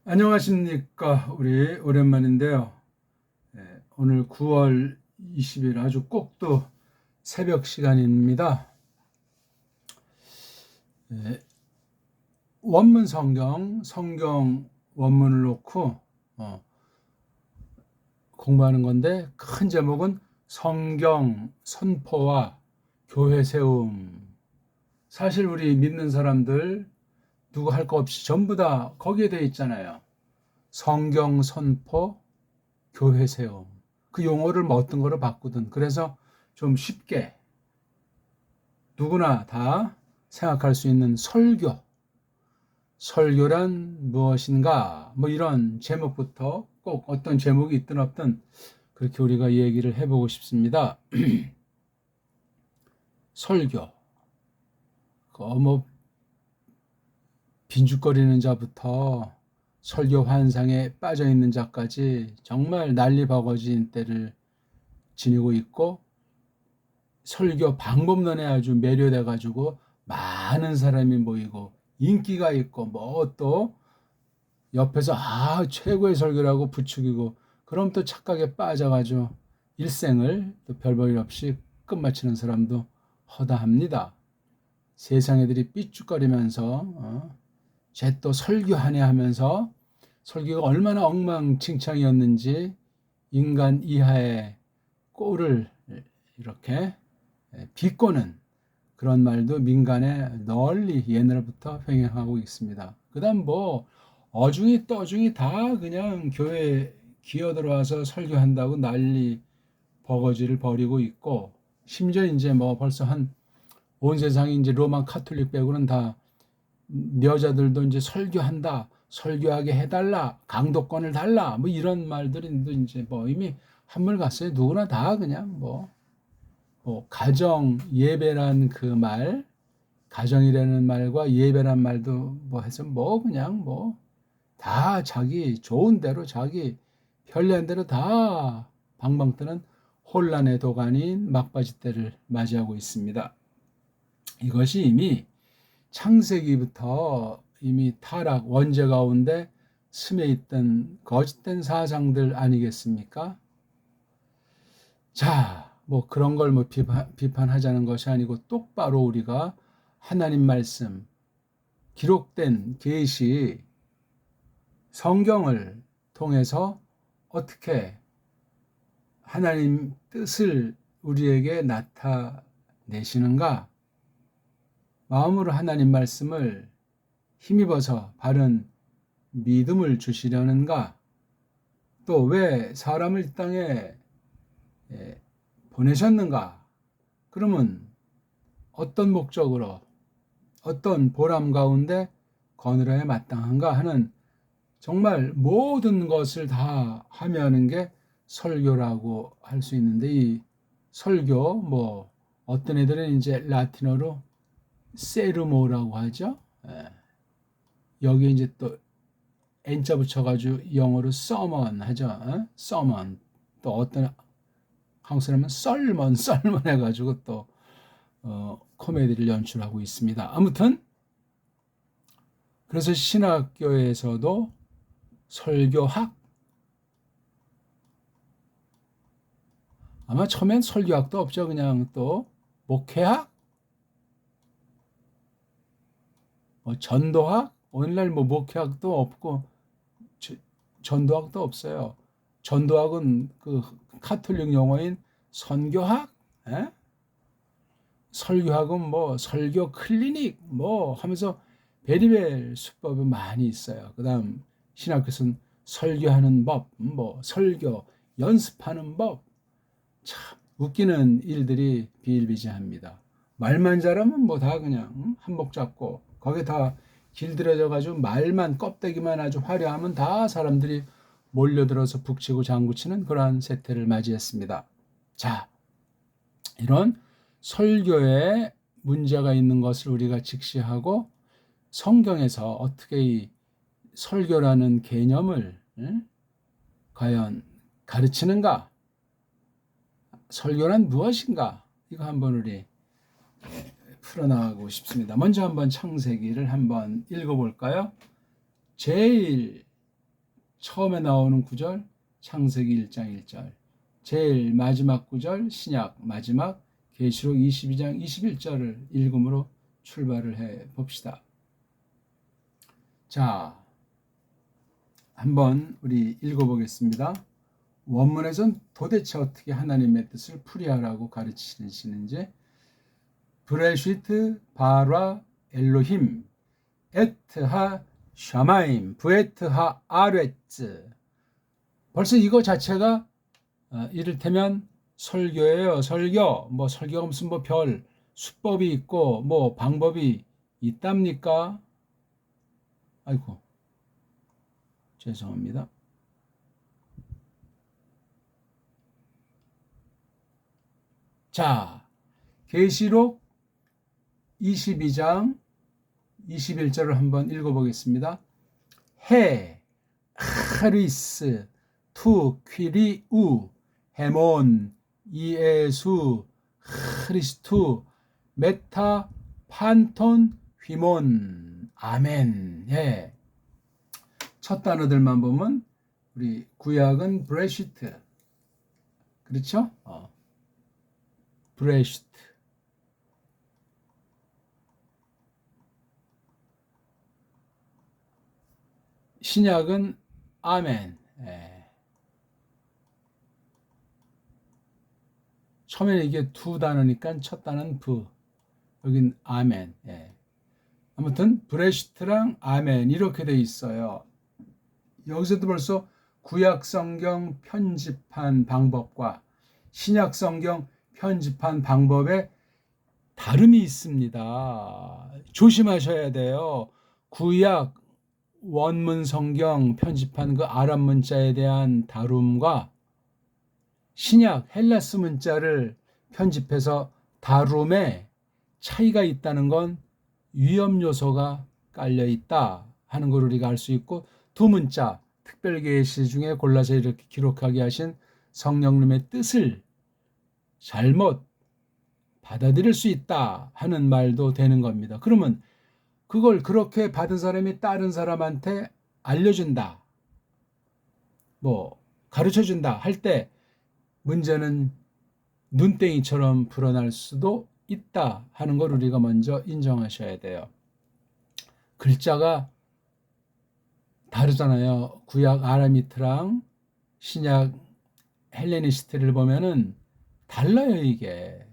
안녕하십니까. 우리 오랜만인데요. 오늘 9월 20일 아주 꼭두 새벽 시간입니다. 원문 성경 원문을 놓고 공부하는 건데, 큰 제목은 성경 선포와 교회 세움. 사실 우리 믿는 사람들 누구 할 거 없이 전부 다 거기에 돼 있잖아요. 성경 선포, 교회 세움. 그 용어를 뭐 어떤 거로 바꾸든, 그래서 좀 쉽게 누구나 다 생각할 수 있는 설교란 무엇인가, 뭐 이런 제목부터, 꼭 어떤 제목이 있든 없든 그렇게 우리가 얘기를 해보고 싶습니다. 설교, 뭐 빈죽거리는 자부터 설교 환상에 빠져 있는 자까지 정말 난리버거진 때를 지니고 있고, 설교 방법론에 아주 매료돼 가지고 많은 사람이 모이고 인기가 있고, 뭐 또 옆에서 최고의 설교라고 부추기고, 그럼 또 착각에 빠져가지고 일생을 또 별 볼 일 없이 끝마치는 사람도 허다합니다. 세상 애들이 삐죽거리면서 쟤 또 설교하네 하면서 설교가 얼마나 엉망진창이었는지 인간 이하의 꼴을 이렇게 비꼬는 그런 말도 민간에 널리 옛날부터 횡행하고 있습니다. 그 다음 뭐 어중이 떠중이 다 그냥 교회에 기어들어와서 설교한다고 난리 버거지를 벌이고 있고, 심지어 이제 뭐 벌써 온 세상이 이제 로마 카톨릭 빼고는 다 여자들도 이제 설교한다, 설교하게 해달라, 강도권을 달라, 뭐 이런 말들이 이제 뭐 이미 한물 갔어요. 누구나 다 그냥 뭐 가정 예배란 그 말, 가정이라는 말과 예배란 말도 뭐 해서 뭐 그냥 뭐 다 자기 좋은 대로, 자기 편리한 대로 다 방방 뜨는 혼란의 도가니인 막바지 때를 맞이하고 있습니다. 이것이 이미 창세기부터 이미 타락, 원죄 가운데 스며 있던 거짓된 사상들 아니겠습니까? 자, 뭐 그런 걸 뭐 비판하자는 것이 아니고, 똑바로 우리가 하나님 말씀, 기록된 계시, 성경을 통해서 어떻게 하나님 뜻을 우리에게 나타내시는가? 마음으로 하나님 말씀을 힘입어서 바른 믿음을 주시려는가? 또 왜 사람을 이 땅에 보내셨는가? 그러면 어떤 목적으로, 어떤 보람 가운데 거느려야 마땅한가 하는, 정말 모든 것을 다 함유하는 게 설교라고 할 수 있는데, 이 설교, 뭐 어떤 애들은 이제 라틴어로 세르모라고 하죠. 여기 이제 또 N자 붙여가지고 영어로 서먼 하죠. 서먼. 또 어떤 한국 사람은 썰먼 해가지고 또 코미디를 연출하고 있습니다. 아무튼 그래서 신학교에서도 설교학, 아마 처음엔 설교학도 없죠. 그냥 또 목회학, 전도학, 오늘날 뭐 목회학도 없고 전도학도 없어요. 전도학은 그 카톨릭 용어인 선교학, 설교학은 뭐 설교 클리닉 뭐 하면서 베리벨 수법이 많이 있어요. 그다음 신학교에서는 설교하는 법, 뭐 설교 연습하는 법, 참 웃기는 일들이 비일비재합니다. 말만 잘하면 뭐 다 그냥 한복 잡고, 거기에 다 길들여져 가지고 말만, 껍데기만 아주 화려하면 다 사람들이 몰려들어서 북치고 장구치는 그러한 세태를 맞이했습니다. 자, 이런 설교에 문제가 있는 것을 우리가 직시하고, 성경에서 어떻게 이 설교라는 개념을 과연 가르치는가? 설교란 무엇인가? 이거 한번 우리 풀어나가고 싶습니다. 먼저 한번 창세기를 한번 읽어볼까요? 제일 처음에 나오는 구절 창세기 1장 1절, 제일 마지막 구절 신약 마지막 계시록 22장 21절을 읽음으로 출발을 해 봅시다. 자, 한번 우리 읽어보겠습니다. 원문에선 도대체 어떻게 하나님의 뜻을 풀이하라고 가르치시는지. 브레시트 바라 엘로힘 에트하 샤마임 부에트하 아레츠. 벌써 이거 자체가 이를테면 설교예요. 설교. 뭐 설교가 무슨 뭐 별 수법이 있고 뭐 방법이 있답니까? 아이고, 죄송합니다. 자, 계시록 22장 21절을 한번 읽어보겠습니다. 해 하리스 투 퀴리우 헤몬 이에수 크리스투 메타 판톤 휘몬 아멘. 예. 첫 단어들만 보면 우리 구약은 브레시트, 그렇죠? 브레시트. 신약은 아멘. 예. 처음에는 이게 두 단어니까 첫 단어는 부, 여긴 아멘. 예. 아무튼 브레시트랑 아멘 이렇게 돼 있어요. 여기서도 벌써 구약 성경 편집한 방법과 신약 성경 편집한 방법에 다름이 있습니다. 조심하셔야 돼요. 구약 원문 성경 편집한 그 아랍 문자에 대한 다룸과 신약 헬라스 문자를 편집해서 다룸에 차이가 있다는 건 위험 요소가 깔려 있다 하는 걸 우리가 알 수 있고, 두 문자 특별계시 중에 골라서 이렇게 기록하게 하신 성령님의 뜻을 잘못 받아들일 수 있다 하는 말도 되는 겁니다. 그러면 그걸 그렇게 받은 사람이 다른 사람한테 알려준다, 뭐 가르쳐준다 할 때 문제는 눈땡이처럼 불어날 수도 있다 하는 걸 우리가 먼저 인정하셔야 돼요. 글자가 다르잖아요. 구약 아라미트랑 신약 헬레니스트를 보면은 달라요. 이게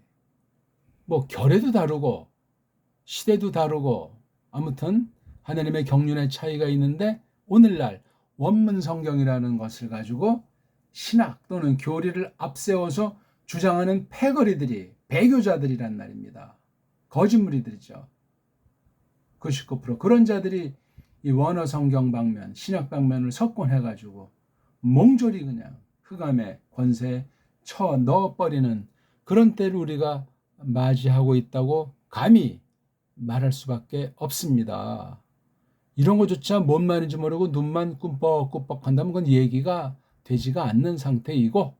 뭐 결에도 다르고 시대도 다르고 아무튼 하나님의 경륜의 차이가 있는데, 오늘날 원문 성경이라는 것을 가지고 신학 또는 교리를 앞세워서 주장하는 패거리들이 배교자들이란 말입니다. 거짓무리들이죠. 99% 그런 자들이 이 원어 성경 방면, 신약 방면을 석권해가지고 몽졸이 그냥 흑암의 권세에 쳐 넣어버리는 그런 때를 우리가 맞이하고 있다고 감히 말할 수밖에 없습니다. 이런 것조차 뭔 말인지 모르고 눈만 꿈뻑꿈뻑 한다면 그건 얘기가 되지가 않는 상태이고,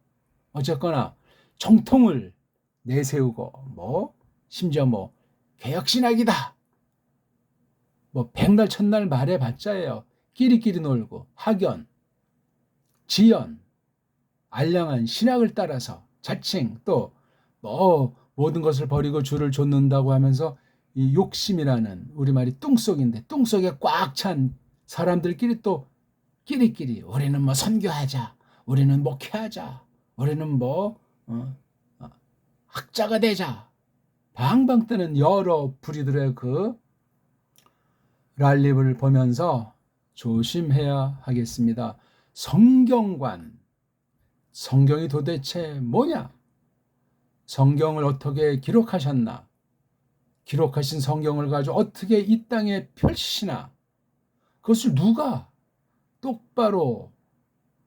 어쨌거나 정통을 내세우고 뭐 심지어 뭐 개혁신학이다, 뭐 백날 첫날 말해봤자예요. 끼리끼리 놀고 학연, 지연, 알량한 신학을 따라서 자칭 또 뭐 모든 것을 버리고 주를 좇는다고 하면서 이 욕심이라는 우리말이 뚱속인데 뚱속에 꽉 찬 사람들끼리 또 끼리끼리 우리는 뭐 선교하자, 우리는 목회하자, 우리는 뭐 학자가 되자, 방방 뜨는 여러 부리들의 그 랄립을 보면서 조심해야 하겠습니다. 성경관, 성경이 도대체 뭐냐? 성경을 어떻게 기록하셨나? 기록하신 성경을 가지고 어떻게 이 땅에 펼치시나? 그것을 누가 똑바로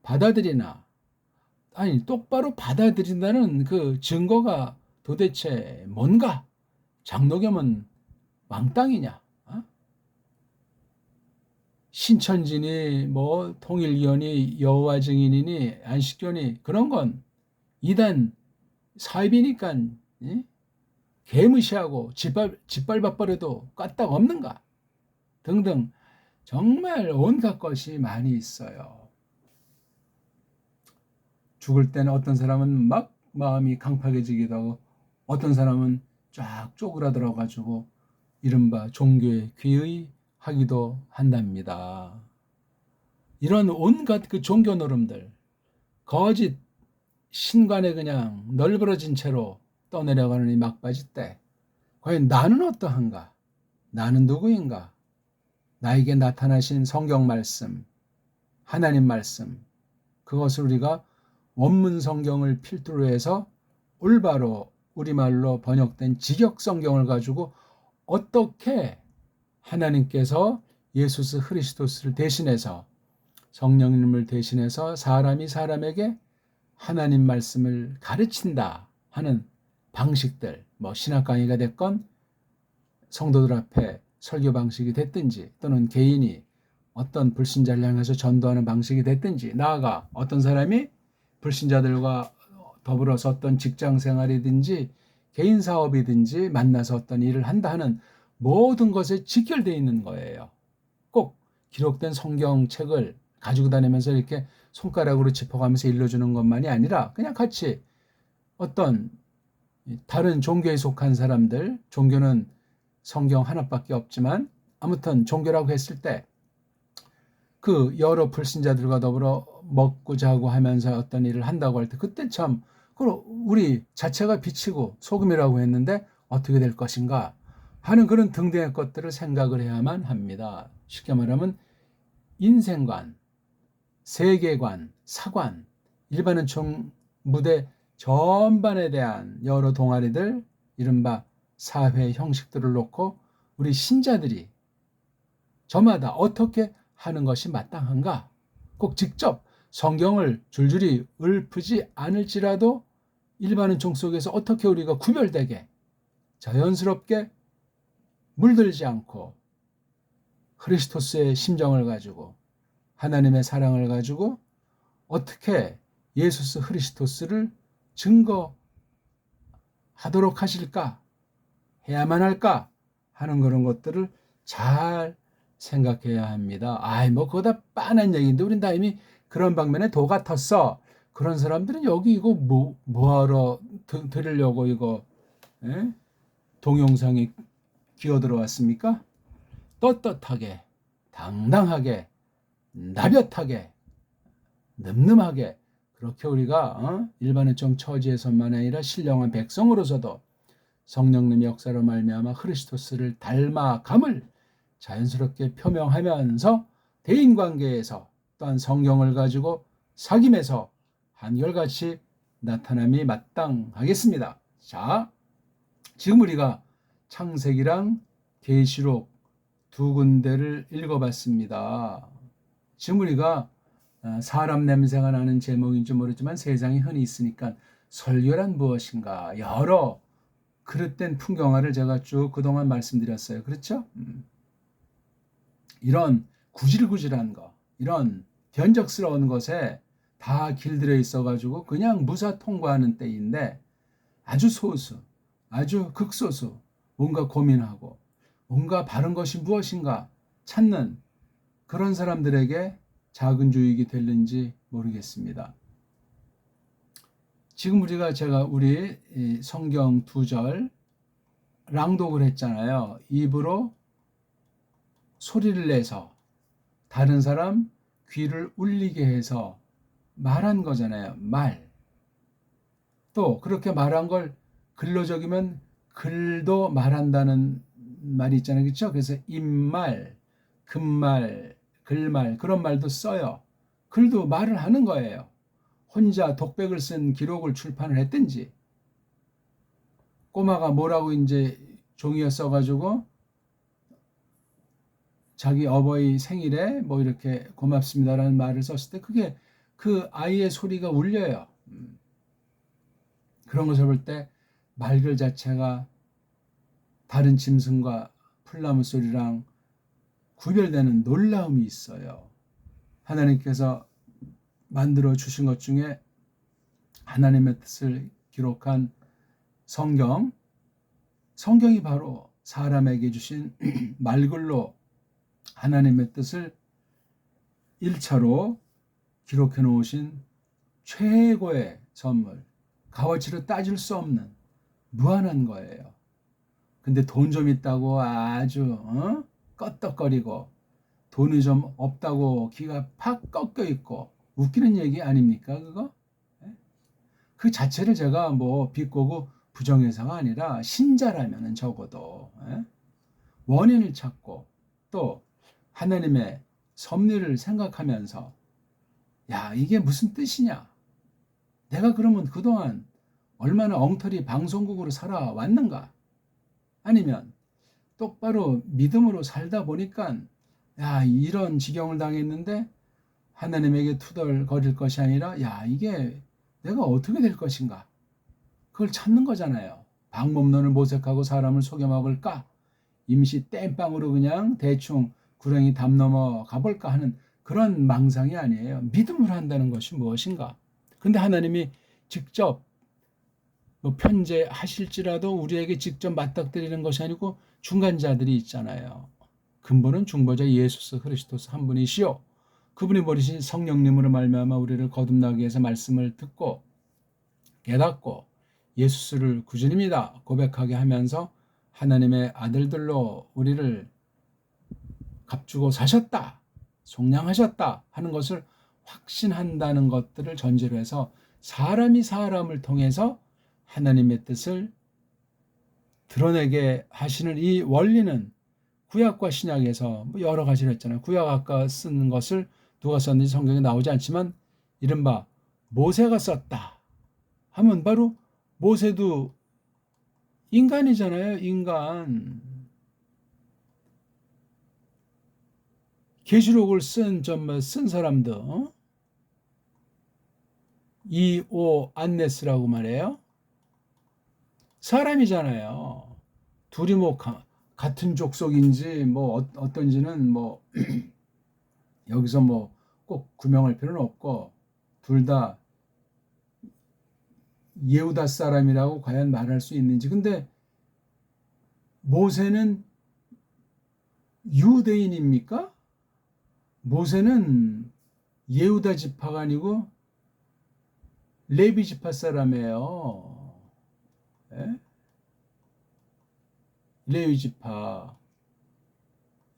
받아들이나? 아니, 똑바로 받아들인다는 그 증거가 도대체 뭔가? 장로교면 왕땅이냐? 신천지니 뭐 통일교니 여호와 증인이니 안식교니 그런 건 이단 사입이니까 개무시하고 짓밟아버려도 까딱 없는가 등등 정말 온갖 것이 많이 있어요. 죽을 때는 어떤 사람은 막 마음이 강팍해지기도 하고 어떤 사람은 쫙 쪼그라들어 가지고 이른바 종교에 귀의하기도 한답니다. 이런 온갖 그 종교 노름들, 거짓 신관에 그냥 널브러진 채로 떠내려가는 이 막바지 때 과연 나는 어떠한가? 나는 누구인가? 나에게 나타나신 성경 말씀, 하나님 말씀, 그것을 우리가 원문 성경을 필두로 해서 올바로 우리말로 번역된 직역 성경을 가지고 어떻게 하나님께서 예수 그리스도를 대신해서 성령님을 대신해서 사람이 사람에게 하나님 말씀을 가르친다 하는 방식들, 뭐 신학 강의가 됐건 성도들 앞에 설교 방식이 됐든지 또는 개인이 어떤 불신자를 향해서 전도하는 방식이 됐든지 나아가 어떤 사람이 불신자들과 더불어서 어떤 직장 생활이든지 개인 사업이든지 만나서 어떤 일을 한다 하는 모든 것에 직결되어 있는 거예요. 꼭 기록된 성경책을 가지고 다니면서 이렇게 손가락으로 짚어가면서 일러주는 것만이 아니라 그냥 같이 어떤 다른 종교에 속한 사람들, 종교는 성경 하나밖에 없지만 아무튼 종교라고 했을 때 그 여러 불신자들과 더불어 먹고 자고 하면서 어떤 일을 한다고 할 때 그때 참 우리 자체가 빛이고 소금이라고 했는데 어떻게 될 것인가 하는 그런 등등의 것들을 생각을 해야만 합니다. 쉽게 말하면 인생관, 세계관, 사관, 일반은 무대 전반에 대한 여러 동아리들, 이른바 사회 형식들을 놓고 우리 신자들이 저마다 어떻게 하는 것이 마땅한가? 꼭 직접 성경을 줄줄이 읊지 않을지라도 일반은 종 속에서 어떻게 우리가 구별되게 자연스럽게 물들지 않고 그리스도스의 심정을 가지고 하나님의 사랑을 가지고 어떻게 예수 그리스도스를 증거하도록 하실까? 해야만 할까? 하는 그런 것들을 잘 생각해야 합니다. 그거 다 빤한 얘기인데 우린 다 이미 그런 방면에 도 같았어. 그런 사람들은 여기 이거 뭐하러 들으려고 이거 동영상에 기어 들어왔습니까? 떳떳하게, 당당하게, 나볕하게, 늠름하게 그렇게 우리가 일반의 좀 처지에서만 아니라 신령한 백성으로서도 성령님의 역사로 말미암아 그리스도스를 닮아감을 자연스럽게 표명하면서 대인관계에서 또한 성경을 가지고 사귐에서 한결같이 나타남이 마땅하겠습니다. 자, 지금 우리가 창세기랑 계시록 두 군데를 읽어봤습니다. 지금 우리가 사람 냄새가 나는 제목인지 모르지만 세상에 흔히 있으니까 설교란 무엇인가 여러 그릇된 풍경화를 제가 쭉 그동안 말씀드렸어요. 그렇죠? 이런 구질구질한 거, 이런 변적스러운 것에 다 길들여 있어가지고 그냥 무사 통과하는 때인데 아주 소수, 아주 극소수 뭔가 고민하고 뭔가 바른 것이 무엇인가 찾는 그런 사람들에게 작은 주익이 될는지 모르겠습니다. 지금 제가 우리 성경 2절 랑독을 했잖아요. 입으로 소리를 내서 다른 사람 귀를 울리게 해서 말한 거잖아요. 말. 또 그렇게 말한 걸 글로 적으면 글도 말한다는 말이 있잖아요. 그렇죠? 그래서 입말, 금말, 글말 그런 말도 써요. 글도 말을 하는 거예요. 혼자 독백을 쓴 기록을 출판을 했든지 꼬마가 뭐라고 이제 종이에 써가지고 자기 어버이 생일에 뭐 이렇게 고맙습니다라는 말을 썼을 때 그게 그 아이의 소리가 울려요. 그런 것을 볼 때 말글 자체가 다른 짐승과 풀나무 소리랑 구별되는 놀라움이 있어요. 하나님께서 만들어 주신 것 중에 하나님의 뜻을 기록한 성경이 바로 사람에게 주신 말글로 하나님의 뜻을 1차로 기록해 놓으신 최고의 선물, 값어치로 따질 수 없는 무한한 거예요. 근데 돈 좀 있다고 아주 껐떡거리고 돈이 좀 없다고 귀가 팍 꺾여 있고 웃기는 얘기 아닙니까 그거? 그 자체를 제가 뭐 비꼬고 부정해서가 아니라 신자라면은 적어도 원인을 찾고 또 하나님의 섭리를 생각하면서 야 이게 무슨 뜻이냐? 내가 그러면 그동안 얼마나 엉터리 방송국으로 살아왔는가? 아니면 똑바로 믿음으로 살다 보니까 야 이런 지경을 당했는데 하나님에게 투덜거릴 것이 아니라 야 이게 내가 어떻게 될 것인가? 그걸 찾는 거잖아요. 방법론을 모색하고 사람을 속여 먹을까? 임시 땜빵으로 그냥 대충 구렁이 담 넘어 가볼까 하는 그런 망상이 아니에요. 믿음으로 한다는 것이 무엇인가? 근데 하나님이 직접 뭐 편재하실지라도 우리에게 직접 맞닥뜨리는 것이 아니고 중간자들이 있잖아요. 근본은 중보자 예수 그리스도스 한 분이시요. 그분이 보내신 성령님으로 말미암아 우리를 거듭나기 위해서 말씀을 듣고 깨닫고 예수를 구주님이다 고백하게 하면서 하나님의 아들들로 우리를 값주고 사셨다, 속량하셨다 하는 것을 확신한다는 것들을 전제로 해서 사람이 사람을 통해서 하나님의 뜻을 드러내게 하시는 이 원리는 구약과 신약에서 여러 가지를 했잖아요. 구약 아까 쓴 것을 누가 썼는지 성경에 나오지 않지만 이른바 모세가 썼다 하면 바로 모세도 인간이잖아요. 인간. 계시록을 쓴 사람들 이오 안네스라고 말해요. 사람이잖아요. 둘이 뭐 같은 족속인지 뭐 어떤지는 뭐 여기서 뭐 꼭 구명할 필요는 없고 둘 다 예후다 사람이라고 과연 말할 수 있는지. 근데 모세는 유대인입니까? 모세는 예후다 지파가 아니고 레위 지파 사람이에요. 예? 레위 지파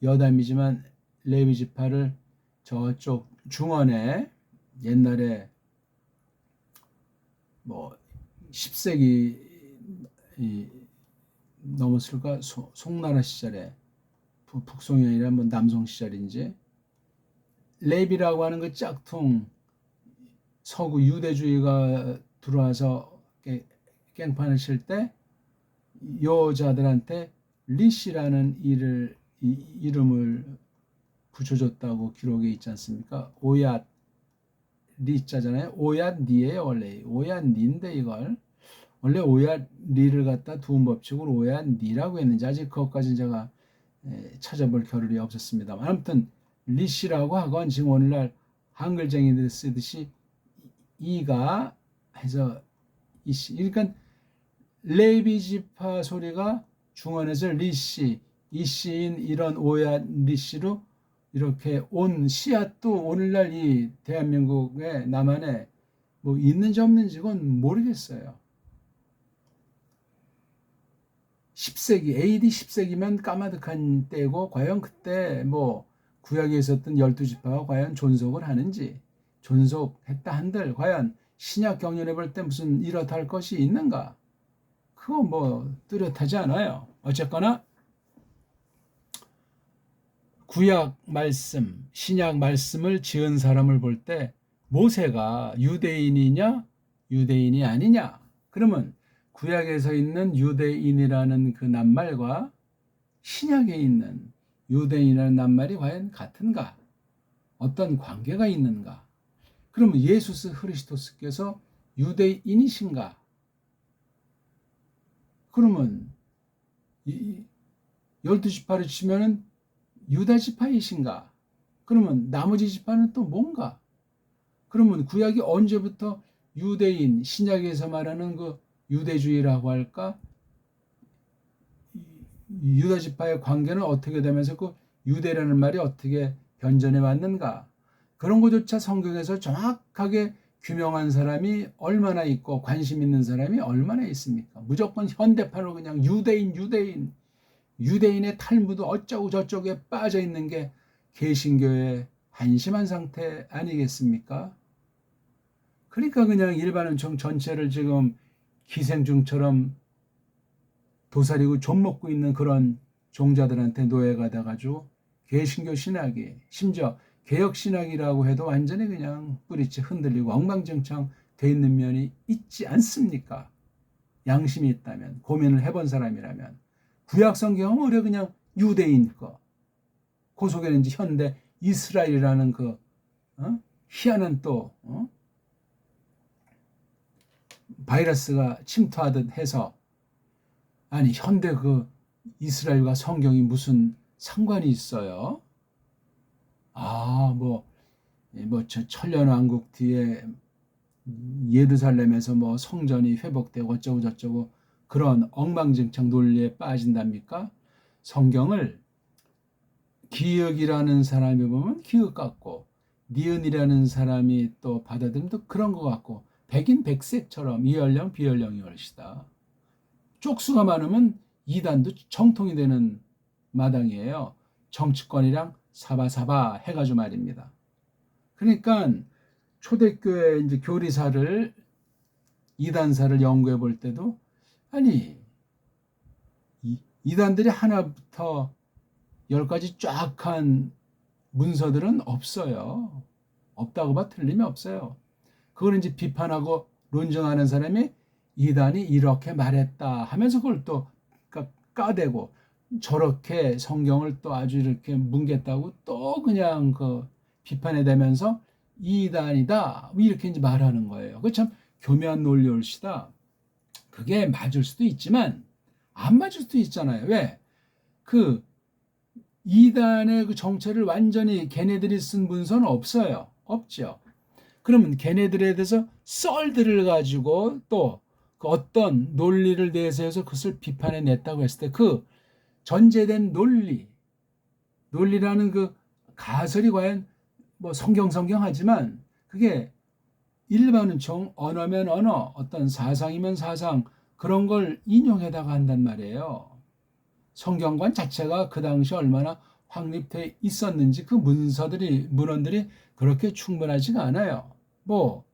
여담이지만 레위 지파를 저쪽 중원에 옛날에 뭐 10세기 넘었을까? 송나라 시절에 북송이 아니라 뭐 남송 시절인지 레비라고 하는 그 짝퉁 서구 유대주의가 들어와서 깽판을 칠 때 여자들한테 리시라는 이름을 붙여줬다고 기록에 있지 않습니까? 오얏 리자잖아요. 오얏 니예요 원래. 오얏 니인데 이걸 원래 오얏 리를 갖다 두은 법칙으로 오얏 니라고 했는지 아직 그것까지는 제가 찾아볼 겨를이 없었습니다. 아무튼 리시라고 하건 지금 오늘날 한글쟁이들 쓰듯이 이가 해서 이씨. 그러니까 레비 지파 소리가 중원에서 리씨, 이씨인 이런 오얏 리씨로 이렇게 온 씨앗도 오늘날 이 대한민국의 남한에 뭐 있는지 없는지 그건 모르겠어요. 10세기, AD 10세기면 까마득한 때고 과연 그때 뭐 구약에 있었던 12지파가 과연 존속을 하는지 존속했다 한들 과연 신약 경륜해 볼 때 무슨 이렇다 할 것이 있는가? 그거 뭐 뚜렷하지 않아요. 어쨌거나 구약 말씀, 신약 말씀을 지은 사람을 볼 때 모세가 유대인이냐 유대인이 아니냐? 그러면 구약에서 있는 유대인이라는 그 낱말과 신약에 있는 유대인이라는 낱말이 과연 같은가? 어떤 관계가 있는가? 그러면 예수 그리스도께서 유대인이신가? 그러면 12지파를 치면은 유다 지파이신가? 그러면 나머지 지파는 또 뭔가? 그러면 구약이 언제부터 유대인, 신약에서 말하는 그 유대주의라고 할까? 유다 지파의 관계는 어떻게 되면서 그 유대라는 말이 어떻게 변전해 왔는가? 그런 것조차 성경에서 정확하게 규명한 사람이 얼마나 있고 관심 있는 사람이 얼마나 있습니까? 무조건 현대판으로 그냥 유대인의 탈무드 어쩌고 저쩌고에 빠져 있는 게 개신교의 한심한 상태 아니겠습니까? 그러니까 그냥 일반은총 전체를 지금 기생충처럼 도사리고 좀 먹고 있는 그런 종자들한테 노예가 돼가지고 개신교 신학이, 심지어 개혁 신학이라고 해도 완전히 그냥 뿌리째 흔들리고 엉망진창 돼 있는 면이 있지 않습니까? 양심이 있다면, 고민을 해본 사람이라면. 구약 성경은 오히려 그냥 유대인 거, 그 속에는 이제 현대 이스라엘이라는 그 희한한 또 바이러스가 침투하듯 해서, 아니 현대 그 이스라엘과 성경이 무슨 상관이 있어요? 저 천년왕국 뒤에 예루살렘에서 뭐 성전이 회복되고 어쩌고 저쩌고 그런 엉망진창 논리에 빠진답니까? 성경을 기역이라는 사람이 보면 기역 같고, 니은이라는 사람이 또 받아들이면 또 그런 것 같고, 백인 백색처럼 이연령 비연령이 얼시다. 쪽수가 많으면 이단도 정통이 되는 마당이에요. 정치권이랑 사바사바 해가지고 말입니다. 그러니까 초대교회 이제 교리사를, 이단사를 연구해 볼 때도, 아니 이단들이 하나부터 10가지 쫙 한 문서들은 없어요. 없다고 봐 틀림이 없어요. 그걸 이제 비판하고 논증하는 사람이 이단이 이렇게 말했다 하면서 그걸 또 까대고, 저렇게 성경을 또 아주 이렇게 뭉갰다고 또 그냥 그 비판해 대면서 이단이다 이렇게 이제 말하는 거예요. 그 참 교묘한 논리올시다. 그게 맞을 수도 있지만 안 맞을 수도 있잖아요. 왜? 그 이단의 그 정체를 완전히 걔네들이 쓴 문서는 없어요. 없죠. 그러면 걔네들에 대해서 썰들을 가지고 또 그 어떤 논리를 내세워서 그것을 비판해 냈다고 했을 때 그 전제된 논리라는 그 가설이 과연 뭐 성경 하지만 그게 일반은총 언어면 언어, 어떤 사상이면 사상, 그런 걸 인용해다가 한단 말이에요. 성경관 자체가 그 당시 얼마나 확립돼 있었는지 그 문헌들이 그렇게 충분하지가 않아요. 뭐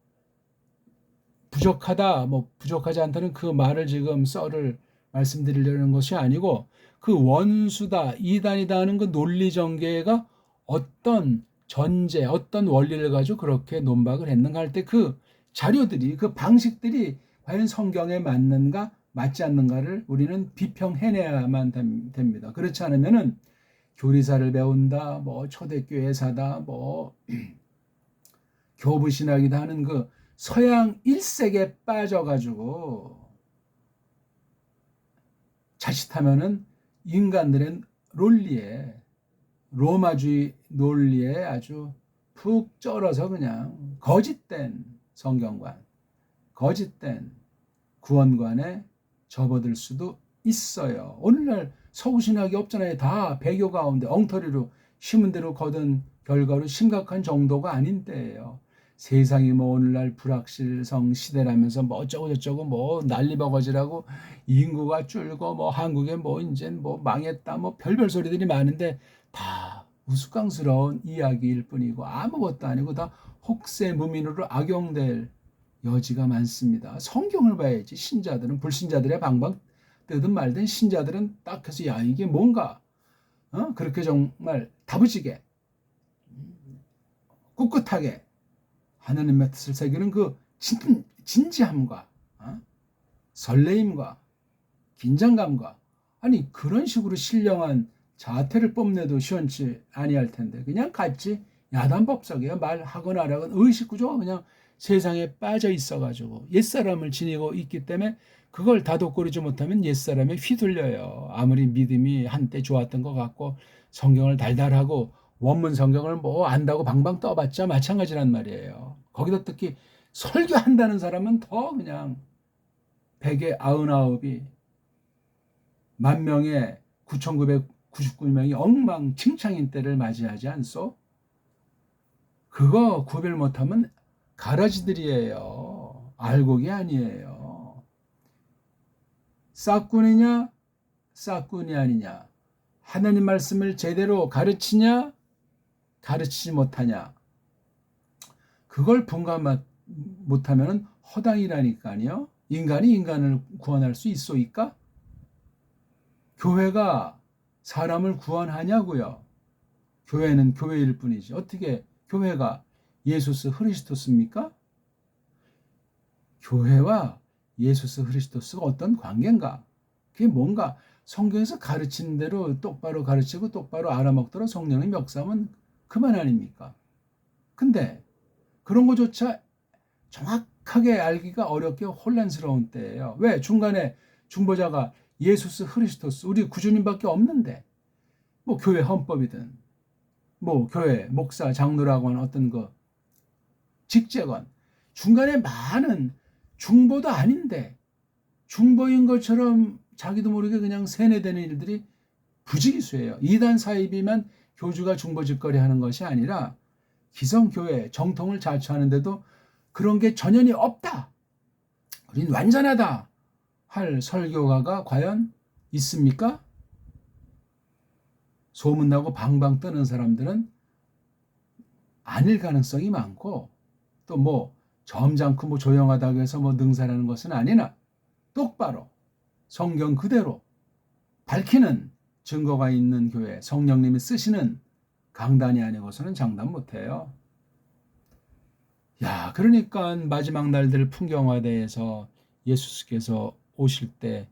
부족하지 않다는 그 말을 지금 썰을 말씀드리려는 것이 아니고, 그 원수다, 이단이다 하는 그 논리 전개가 어떤 전제, 어떤 원리를 가지고 그렇게 논박을 했는가 할 때 그 자료들이, 그 방식들이 과연 성경에 맞는가 맞지 않는가를 우리는 비평해내야만 됩니다. 그렇지 않으면은 교리사를 배운다, 뭐 초대교회사다, 뭐 교부신학이다 하는 그 서양 일색에 빠져가지고 자칫하면은 인간들의 논리에, 로마주의 논리에 아주 푹 쩔어서 그냥 거짓된 성경관, 거짓된 구원관에 접어들 수도 있어요. 오늘날 서구신학이 없잖아요. 다 배교 가운데 엉터리로 심은 대로 거둔 결과로 심각한 정도가 아닌 때예요. 세상이 뭐 오늘날 불확실성 시대라면서 뭐 어쩌고 저쩌고 뭐 난리버거지라고 인구가 줄고 뭐 한국에 뭐 이제 뭐 망했다 뭐 별별 소리들이 많은데 다 우스꽝스러운 이야기일 뿐이고 아무것도 아니고 다 혹세무민으로 악용될 여지가 많습니다. 성경을 봐야지. 신자들은, 불신자들의 방방 뜨든 말든 신자들은 딱 해서 야 이게 뭔가 그렇게 정말 다부지게 꿋꿋하게 하나님의 뜻을 새기는 그 진지함과 설레임과 긴장감과, 아니 그런 식으로 신령한 자태를 뽐내도 시원치 아니할 텐데 그냥 같이 야단법석이에요. 말하거나 하라건 의식구조가 그냥 세상에 빠져 있어가지고 옛사람을 지니고 있기 때문에 그걸 다독거리지 못하면 옛사람에 휘둘려요. 아무리 믿음이 한때 좋았던 것 같고 성경을 달달하고 원문 성경을 뭐 안다고 방방 떠봤자 마찬가지란 말이에요. 거기다 특히 설교한다는 사람은 더 그냥 100에 99이, 만명에 9,999명이 엉망진창인 때를 맞이하지 않소? 그거 구별 못하면 가라지들이에요. 알곡이 아니에요. 싹군이냐 싹군이 아니냐, 하나님 말씀을 제대로 가르치냐 가르치지 못하냐, 그걸 분간 못하면 허당이라니까요. 인간이 인간을 구원할 수 있소이까? 교회가 사람을 구원하냐고요. 교회는 교회일 뿐이지. 어떻게 교회가 예수스 그리스도스입니까? 교회와 예수스 그리스도스가 어떤 관계인가? 그게 뭔가? 성경에서 가르치는 대로 똑바로 가르치고 똑바로 알아먹도록 성령의 역사하면 그만 아닙니까? 근데 그런 것조차 정확하게 알기가 어렵게 혼란스러운 때예요. 왜? 중간에 중보자가 예수스 그리스도스, 우리 구주님밖에 없는데, 뭐 교회 헌법이든 뭐 교회 목사 장로라고 하는 어떤 거 직제건, 중간에 많은 중보도 아닌데 중보인 것처럼 자기도 모르게 그냥 세뇌되는 일들이 부지기수예요. 이단 사이비만 교주가 중보짓거리 하는 것이 아니라 기성교회 정통을 자처하는데도 그런 게 전혀 없다, 우린 완전하다 할 설교가가 과연 있습니까? 소문나고 방방 뜨는 사람들은 아닐 가능성이 많고, 또 뭐 점잖고 뭐 조용하다고 해서 뭐 능사라는 것은 아니나 똑바로 성경 그대로 밝히는 증거가 있는 교회, 성령님이 쓰시는 강단이 아니고서는 장담 못해요. 야, 그러니까 마지막 날들 풍경화대에서 예수께서 오실 때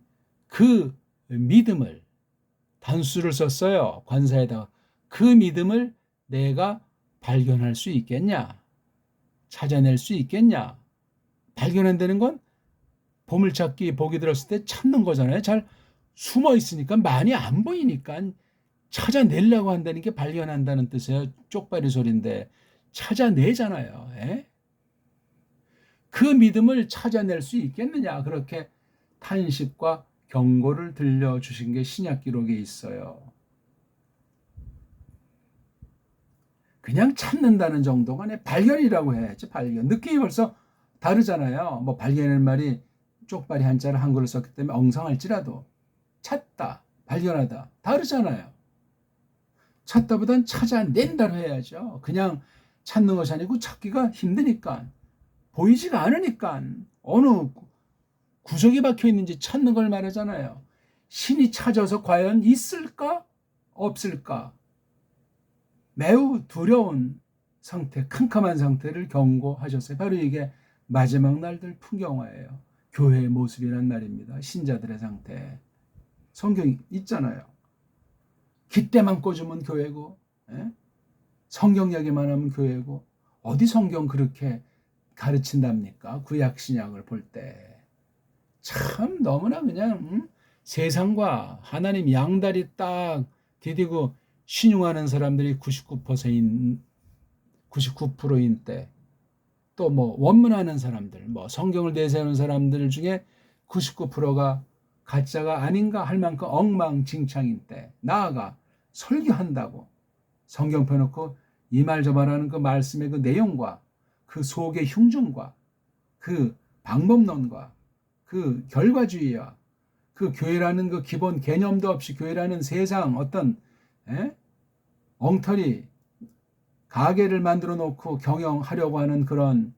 그 믿음을, 단수를 썼어요. 관사에다가. 그 믿음을 내가 발견할 수 있겠냐? 찾아낼 수 있겠냐? 발견한다는 건 보물찾기 보기 들었을 때 찾는 거잖아요. 잘 숨어 있으니까 많이 안 보이니까 찾아내려고 한다는 게 발견한다는 뜻이에요. 쪽발이 소리인데 찾아내잖아요. 에? 그 믿음을 찾아낼 수 있겠느냐? 그렇게 탄식과 경고를 들려주신 게 신약 기록에 있어요. 그냥 찾는다는 정도가 아니라 발견이라고 해야지. 발견. 느낌이 벌써 다르잖아요. 뭐 발견의 말이 쪽발이 한자를 한글로 썼기 때문에 엉성할지라도 찾다, 발견하다 다르잖아요. 찾다보단 찾아낸다로 해야죠. 그냥 찾는 것이 아니고 찾기가 힘드니까, 보이지가 않으니까 어느 구석에 박혀 있는지 찾는 걸 말하잖아요. 신이 찾아서 과연 있을까 없을까, 매우 두려운 상태, 캄캄한 상태를 경고하셨어요. 바로 이게 마지막 날들 풍경화예요. 교회의 모습이란 말입니다. 신자들의 상태. 성경이 있잖아요. 깃대만 꽂으면 교회고, 성경 이야기만 하면 교회고, 어디 성경 그렇게 가르친답니까? 구약 신약을 볼 때. 참 너무나 그냥 세상과 하나님 양다리 딱 디디고 신용하는 사람들이 99%인 때, 또 뭐 원문하는 사람들, 뭐 성경을 내세우는 사람들 중에 99%가 가짜가 아닌가 할 만큼 엉망진창인 때, 나아가 설교한다고 성경 펴놓고 이 말 저 말하는 그 말씀의 그 내용과 그 속의 흉중과 그 방법론과 그 결과주의와 그 교회라는 그 기본 개념도 없이 교회라는 세상 어떤 엉터리 가게를 만들어 놓고 경영하려고 하는 그런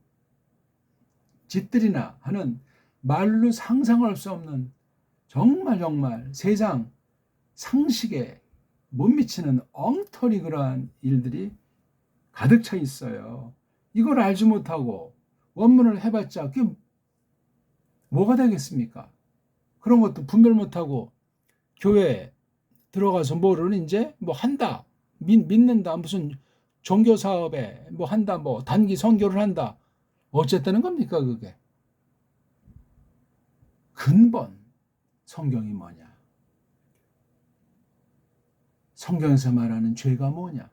짓들이나 하는 말로 상상할 수 없는 정말 세상 상식에 못 미치는 엉터리 그러한 일들이 가득 차 있어요. 이걸 알지 못하고 원문을 해봤자 그게 뭐가 되겠습니까? 그런 것도 분별 못하고 교회에 들어가서 뭐를 이제 뭐 한다, 믿는다, 무슨 종교 사업에 뭐 한다, 뭐 단기 선교를 한다, 어쨌다는 겁니까? 그게 근본 성경이 뭐냐? 성경에서 말하는 죄가 뭐냐?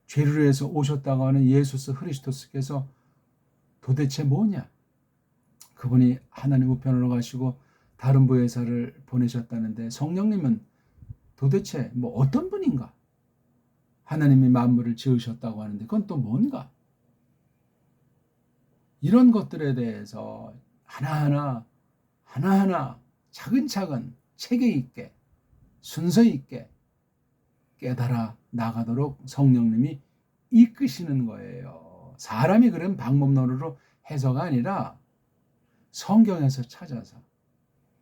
죄를 위해서 오셨다고 하는 예수스 그리스도스께서 도대체 뭐냐? 그분이 하나님 우편으로 가시고 다른 보혜사를 보내셨다는데 성령님은 도대체 뭐 어떤 분인가? 하나님이 만물을 지으셨다고 하는데 그건 또 뭔가? 이런 것들에 대해서 하나하나 차근차근 체계 있게 순서 있게 깨달아 나가도록 성령님이 이끄시는 거예요. 사람이 그런 방법론으로 해서가 아니라 성경에서 찾아서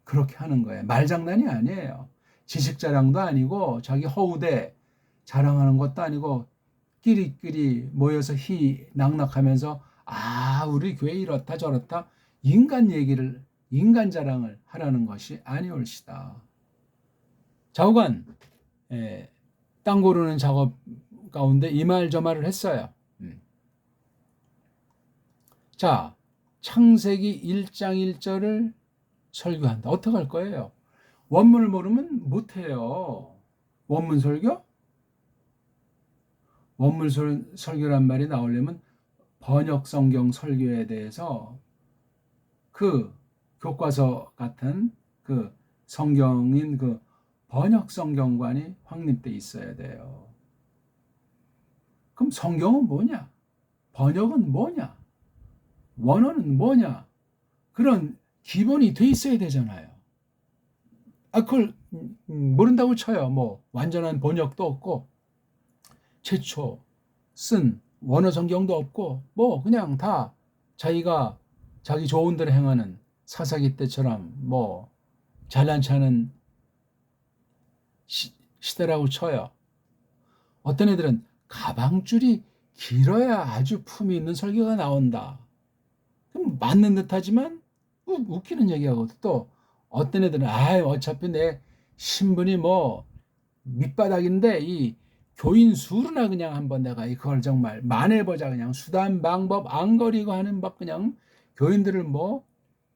그렇게 하는 거예요. 말장난이 아니에요. 지식 자랑도 아니고 자기 허우대 자랑하는 것도 아니고 끼리끼리 모여서 낙낙하면서 우리 교회 이렇다 저렇다 인간 자랑을 하라는 것이 아니올시다. 좌우간 땅 고르는 작업 가운데 이 말 저 말을 했어요. 자, 창세기 1장 1절을 설교한다. 어떻게 할 거예요? 원문을 모르면 못해요. 원문 설교? 원문 설교란 말이 나오려면 번역 성경 설교에 대해서 그 교과서 같은 그 성경인 그 번역 성경관이 확립돼 있어야 돼요. 그럼 성경은 뭐냐? 번역은 뭐냐? 원어는 뭐냐? 그런 기본이 돼 있어야 되잖아요. 그걸 모른다고 쳐요. 뭐 완전한 번역도 없고 최초 쓴 원어 성경도 없고 뭐 그냥 다 자기가 자기 좋은 대로 행하는 사사기 때처럼 뭐 잘난 체하는 시대라고 쳐요. 어떤 애들은 가방줄이 길어야 아주 품이 있는 설교가 나온다. 그럼 맞는 듯하지만 웃기는 얘기하고 또 어떤 애들은 어차피 내 신분이 뭐 밑바닥인데 이 교인 수로나 그냥 한번 내가 이걸 정말 만회보자 그냥 수단 방법 안 거리고 하는 법 그냥 교인들을 뭐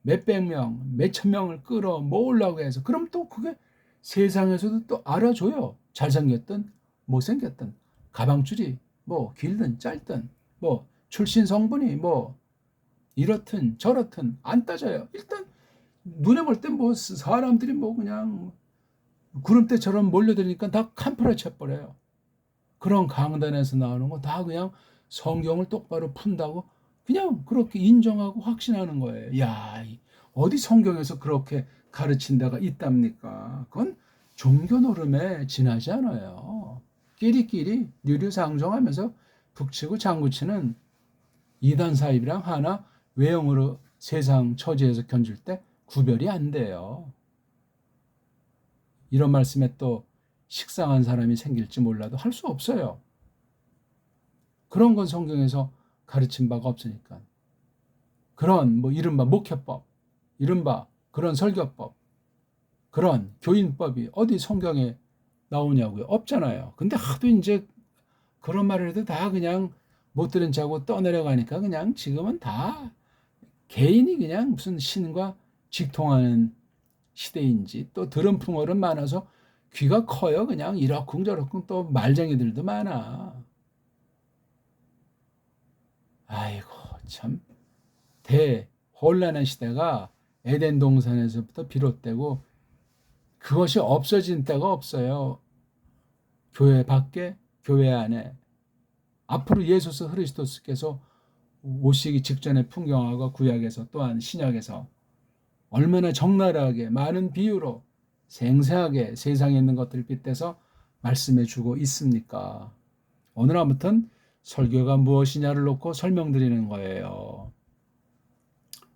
몇백 명, 몇천 명을 끌어 모으려고 해서 그럼 또 그게 세상에서도 또 알아줘요. 잘생겼든 못생겼든 가방줄이 뭐 길든 짧든 뭐 출신 성분이 뭐 이렇든 저렇든 안 따져요. 일단 눈에 볼 땐 뭐 사람들이 뭐 그냥 구름대처럼 몰려들으니까 다 캄프라 쳐버려요. 그런 강단에서 나오는 거 다 그냥 성경을 똑바로 푼다고 그냥 그렇게 인정하고 확신하는 거예요. 야, 어디 성경에서 그렇게 가르친 데가 있답니까? 그건 종교 노름에 지나지 않아요. 끼리끼리 유류상종하면서 북치고 장구치는 이단 사입이랑 하나 외형으로 세상 처지에서 견줄 때 구별이 안 돼요. 이런 말씀에 또 식상한 사람이 생길지 몰라도 할 수 없어요. 그런 건 성경에서 가르친 바가 없으니까. 그런 뭐 이른바 목회법, 이른바 그런 설교법, 그런 교인법이 어디 성경에 나오냐고요? 없잖아요. 근데 하도 이제 그런 말을 해도 다 그냥 못 들은 자고 떠내려가니까 그냥 지금은 다 개인이 그냥 무슨 신과 직통하는 시대인지 또 들은 풍어는 많아서 귀가 커요. 그냥 이러쿵저러쿵 또 말쟁이들도 많아. 아이고 참 대혼란한 시대가 에덴 동산에서부터 비롯되고 그것이 없어진 때가 없어요. 교회 밖에 교회 안에 앞으로 예수 그리스도께서 오시기 직전의 풍경화가 구약에서 또한 신약에서 얼마나 적나라하게 많은 비유로 생생하게 세상에 있는 것들을 빗대서 말씀해 주고 있습니까? 오늘 아무튼 설교가 무엇이냐를 놓고 설명드리는 거예요.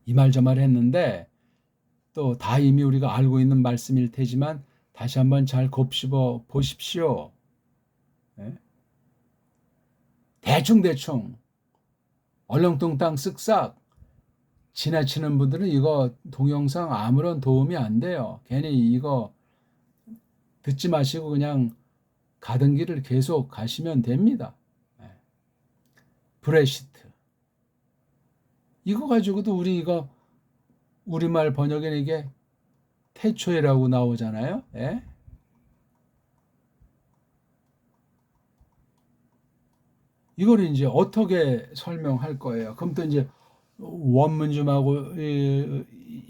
이 말 저 말 했는데 또 다 이미 우리가 알고 있는 말씀일 테지만 다시 한번 잘 곱씹어 보십시오. 대충 얼렁뚱땅 쓱싹 지나치는 분들은 이거 동영상 아무런 도움이 안 돼요. 괜히 이거 듣지 마시고 그냥 가던 길을 계속 가시면 됩니다. 브레시트 이거 가지고도 우리 이거 우리말 번역에는 이게 태초에라고 나오잖아요. 예? 이걸 이제 어떻게 설명할 거예요? 그럼 또 이제 원문 좀 하고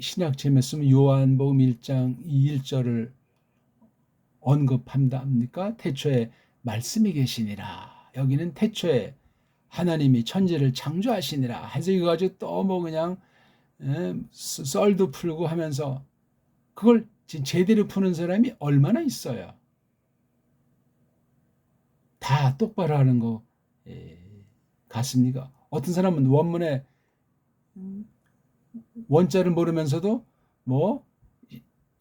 신약 제매 쓰면 요한복음 1장 1절을 언급합니까? 태초에 말씀이 계시니라. 여기는 태초에 하나님이 천지를 창조하시니라 해서 이거 가지고 또 뭐 그냥 썰도 풀고 하면서 그걸 제대로 푸는 사람이 얼마나 있어요. 다 똑바로 하는 거 같습니까? 어떤 사람은 원문에 원자를 모르면서도 뭐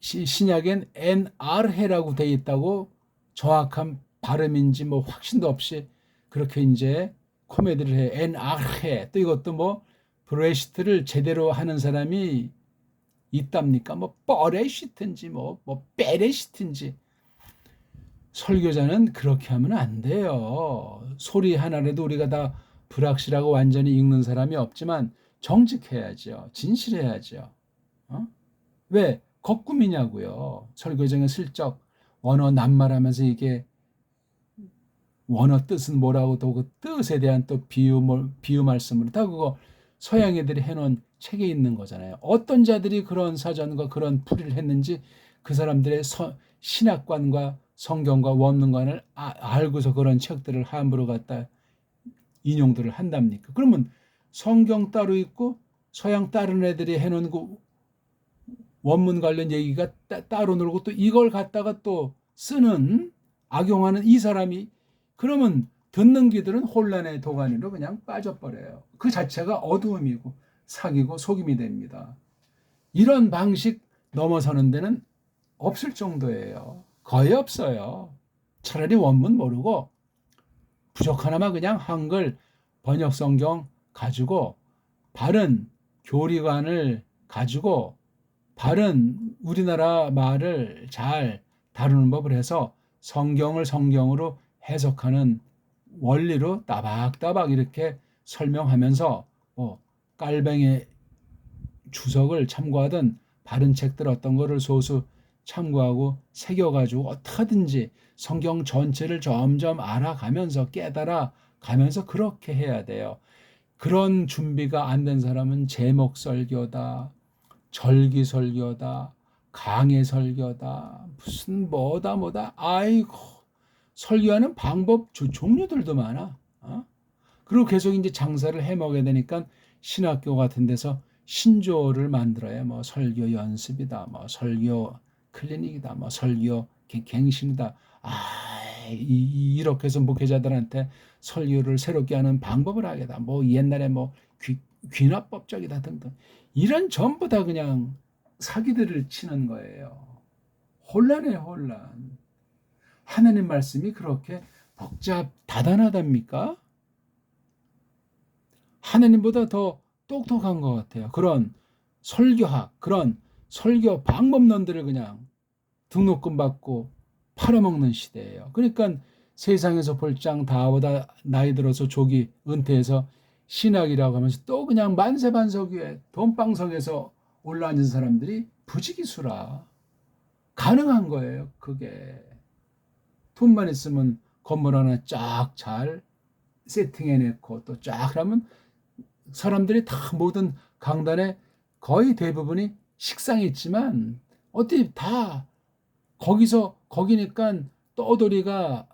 신약엔 NR해라고 돼 있다고 정확한 발음인지 뭐 확신도 없이 그렇게 이제 코미디를 해. NR해. 또 이것도 뭐 브레시트를 제대로 하는 사람이 있답니까? 뭐 뻐레시트인지 뭐 빼레시트인지. 설교자는 그렇게 하면 안 돼요. 소리 하나라도 우리가 다 불확실하고 완전히 읽는 사람이 없지만 정직해야죠. 진실해야죠. 어? 왜? 거꾸미냐고요. 설교정에 슬쩍 원어 낱말하면서 이게 원어 뜻은 뭐라고 또 그 뜻에 대한 또 비유 말씀으로 다 그거 서양 애들이 해놓은 책에 있는 거잖아요. 어떤 자들이 그런 사전과 그런 풀이를 했는지 그 사람들의 신학관과 성경과 원문관을 알고서 그런 책들을 함부로 갖다 인용들을 한답니까? 그러면 성경 따로 있고 서양 다른 애들이 해놓은 그 원문 관련 얘기가 따로 놀고 또 이걸 갖다가 또 쓰는 악용하는 이 사람이 그러면 듣는 귀들은 혼란의 도가니로 그냥 빠져버려요. 그 자체가 어두움이고 사기고 속임이 됩니다. 이런 방식 넘어서는 데는 없을 정도예요. 거의 없어요. 차라리 원문 모르고 부족하나마 그냥 한글 번역 성경 가지고 바른 교리관을 가지고 바른 우리나라 말을 잘 다루는 법을 해서 성경을 성경으로 해석하는 원리로 따박따박 이렇게 설명하면서 깔뱅이 주석을 참고하던 바른 책들 어떤 거를 소수 참고하고 새겨가지고 어떻게든지 성경 전체를 점점 알아가면서 깨달아 가면서 그렇게 해야 돼요. 그런 준비가 안 된 사람은 제목 설교다, 절기 설교다, 강해 설교다, 무슨 뭐다 아이고 설교하는 방법 종류들도 많아. 그리고 계속 이제 장사를 해 먹어야 되니까 신학교 같은 데서 신조어를 만들어야 뭐 설교 연습이다, 뭐 설교 클리닉이다, 뭐 설교 갱신이다. 이렇게 해서 목회자들한테 설교를 새롭게 하는 방법을 하겠다. 뭐 옛날에 뭐 귀납법적이다 등등. 이런 전부 다 그냥 사기들을 치는 거예요. 혼란해 혼란. 하나님 말씀이 그렇게 다단하답니까? 하나님보다 더 똑똑한 것 같아요. 그런 설교학, 그런 설교 방법론들을 그냥 등록금 받고 팔아먹는 시대예요. 그러니까 세상에서 볼장 다보다 나이 들어서 조기 은퇴해서 신학이라고 하면서 또 그냥 만세반석 위에 돈방석에서 올라앉은 사람들이 부지기수라. 가능한 거예요. 그게. 돈만 있으면 건물 하나 쫙 잘 세팅해놓고 또 쫙 하면 사람들이 다 모든 강단에 거의 대부분이 식상이 있지만 어떻게 다 거기니까 떠돌이가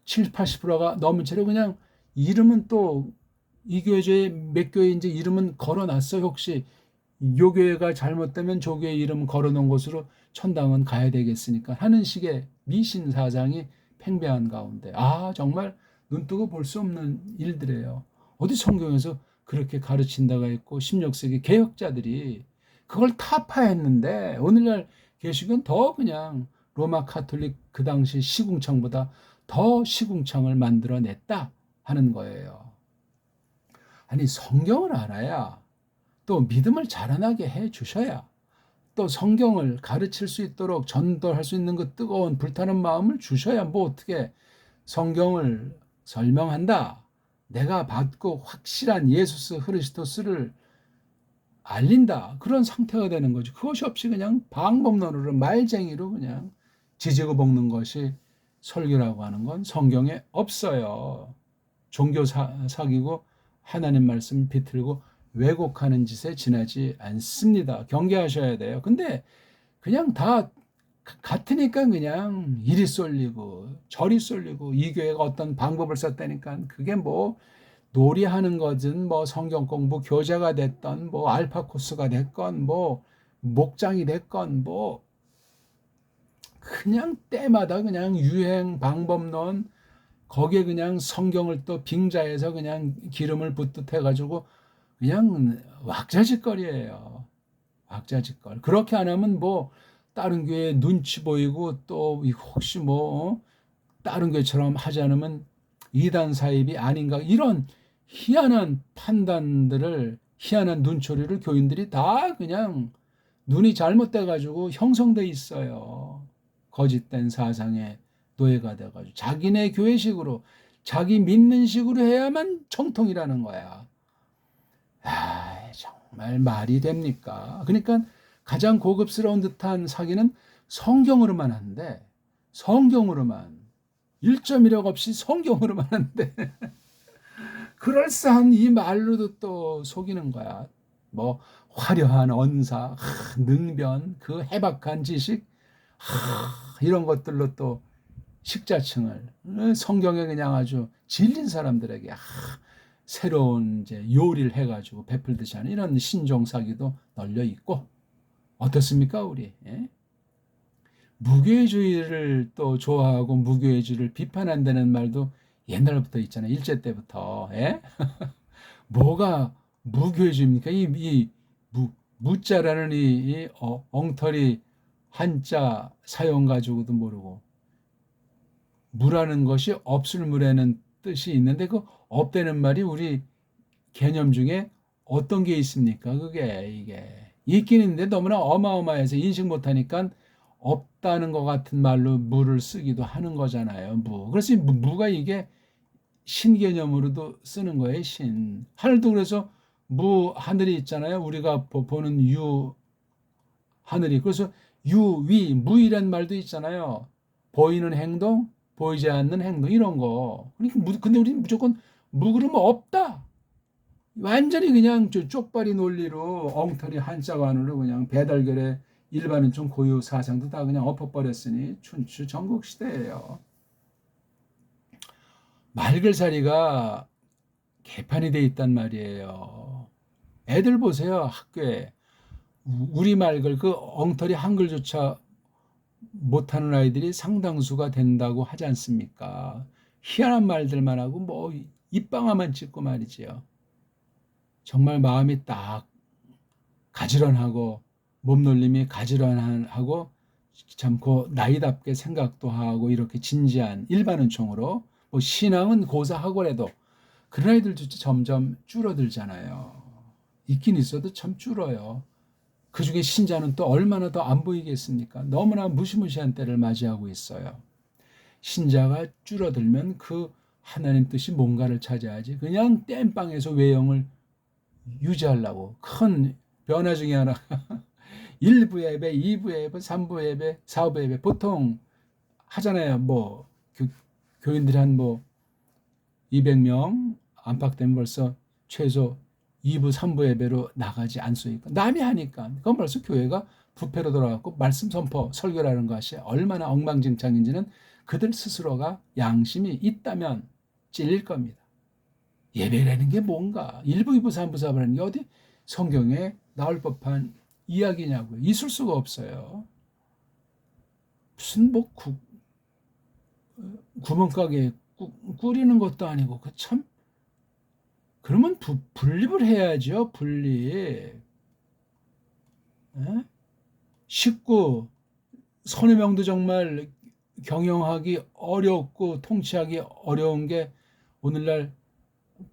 70, 80%가 넘은 채로 그냥 이름은 또 이 교회 몇 교회 이제 이름은 걸어놨어요. 혹시 요 교회가 잘못되면 저 교회 이름 걸어놓은 곳으로 천당은 가야 되겠으니까 하는 식의 미신 사상이 팽배한 가운데 정말 눈뜨고 볼 수 없는 일들이에요. 어디 성경에서 그렇게 가르친다가 있고 16세기 개혁자들이 그걸 타파했는데 오늘날 개식은 더 그냥 로마 카톨릭 그 당시 시궁창보다 더 시궁창을 만들어냈다 하는 거예요. 아니 성경을 알아야 또 믿음을 자라나게 해 주셔야 또 성경을 가르칠 수 있도록 전도할 수 있는 그 뜨거운 불타는 마음을 주셔야 뭐 어떻게 성경을 설명한다. 내가 받고 확실한 예수 그리스도스를 알린다. 그런 상태가 되는 거죠. 그것이 없이 그냥 방법론으로 말쟁이로 그냥 지지고 볶는 것이 설교라고 하는 건 성경에 없어요. 종교 사기고 하나님 말씀 비틀고 왜곡하는 짓에 지나지 않습니다. 경계하셔야 돼요. 근데 그냥 다 같으니까 그냥 이리 쏠리고 저리 쏠리고 이 교회가 어떤 방법을 썼다니까 그게 뭐 놀이하는 거든 뭐 성경 공부 교재가 됐던 뭐 알파 코스가 됐건 뭐 목장이 됐건 뭐 그냥 때마다 그냥 유행 방법론 거기에 그냥 성경을 또 빙자해서 그냥 기름을 붓듯 해가지고 그냥 왁자지껄이에요. 왁자지껄. 그렇게 안 하면 뭐 다른 교회 눈치 보이고 또 혹시 뭐 다른 교회처럼 하지 않으면 이단 사입이 아닌가 이런 희한한 판단들을 희한한 눈초리를 교인들이 다 그냥 눈이 잘못돼 가지고 형성돼 있어요. 거짓된 사상의 노예가 돼 가지고 자기네 교회식으로 자기 믿는 식으로 해야만 정통이라는 거야. 아, 정말 말이 됩니까? 그러니까 가장 고급스러운 듯한 사기는 성경으로만 한데 성경으로만 1.1억 없이 성경으로만 하는데 그럴싸한 이 말로도 또 속이는 거야. 뭐 화려한 언사, 능변, 그 해박한 지식 이런 것들로 또 식자층을 성경에 그냥 아주 질린 사람들에게 새로운 이제 요리를 해가지고 베풀듯이 하는 이런 신종 사기도 널려 있고 어떻습니까 우리? 예? 무교회주의를 또 좋아하고 무교회주의를 비판한다는 말도 옛날부터 있잖아요. 일제 때부터. 예? 뭐가 무교회주의입니까? 이 무자라는 이 엉터리 한자 사용 가지고도 모르고 무라는 것이 없을 무라는 뜻이 있는데 그 없다는 말이 우리 개념 중에 어떤 게 있습니까? 그게 이게 있긴 있는데 너무나 어마어마해서 인식 못하니까 없다는 것 같은 말로 무를 쓰기도 하는 거잖아요. 무. 그래서 무가 이게 신개념으로도 쓰는 거예요. 신. 하늘도 그래서 무 하늘이 있잖아요. 우리가 보는 유 하늘이. 그래서 유위 무이란 말도 있잖아요. 보이는 행동, 보이지 않는 행동 이런 거. 그러니까 근데 우리는 무조건 무 그러면 없다. 완전히 그냥 쪽발이 논리로 엉터리 한자관으로 그냥 배달결에 일반인종 고유 사상도 다 그냥 엎어버렸으니 춘추 전국 시대예요. 말글살이가 개판이 돼 있단 말이에요. 애들 보세요. 학교에 우리 말글 그 엉터리 한글조차 못하는 아이들이 상당수가 된다고 하지 않습니까? 희한한 말들만 하고 뭐 입방아만 찍고 말이지요. 정말 마음이 딱 가지런하고 몸놀림이 가지런하고 참 그 나이답게 생각도 하고 이렇게 진지한 일반은총으로 뭐 신앙은 고사하고라도 그런 아이들조차 점점 줄어들잖아요. 있긴 있어도 참 줄어요. 그중에 신자는 또 얼마나 더 안 보이겠습니까? 너무나 무시무시한 때를 맞이하고 있어요. 신자가 줄어들면 그 하나님 뜻이 뭔가를 찾아야지. 그냥 땜빵에서 외형을 유지하려고 큰 변화 중에 하나 1부 예배, 2부 예배, 3부 예배, 4부 예배 보통 하잖아요. 뭐 교인들이 한 뭐 200명 안팎되면 벌써 최소 2부, 3부 예배로 나가지 않습니까? 남이 하니까. 그건 벌써 교회가 부패로 돌아갔고 말씀 선포, 설교라는 것이 얼마나 엉망진창인지는 그들 스스로가 양심이 있다면 찔릴 겁니다. 예배라는 게 뭔가? 1부, 2부, 3부, 4부라는 게 어디 성경에 나올 법한 이야기냐고요. 있을 수가 없어요. 무슨 뭐 구멍가게 꾸리는 것도 아니고 그 참 그러면 분립을 해야죠. 분립. 에? 식구 서너 명도 정말 경영하기 어렵고 통치하기 어려운 게 오늘날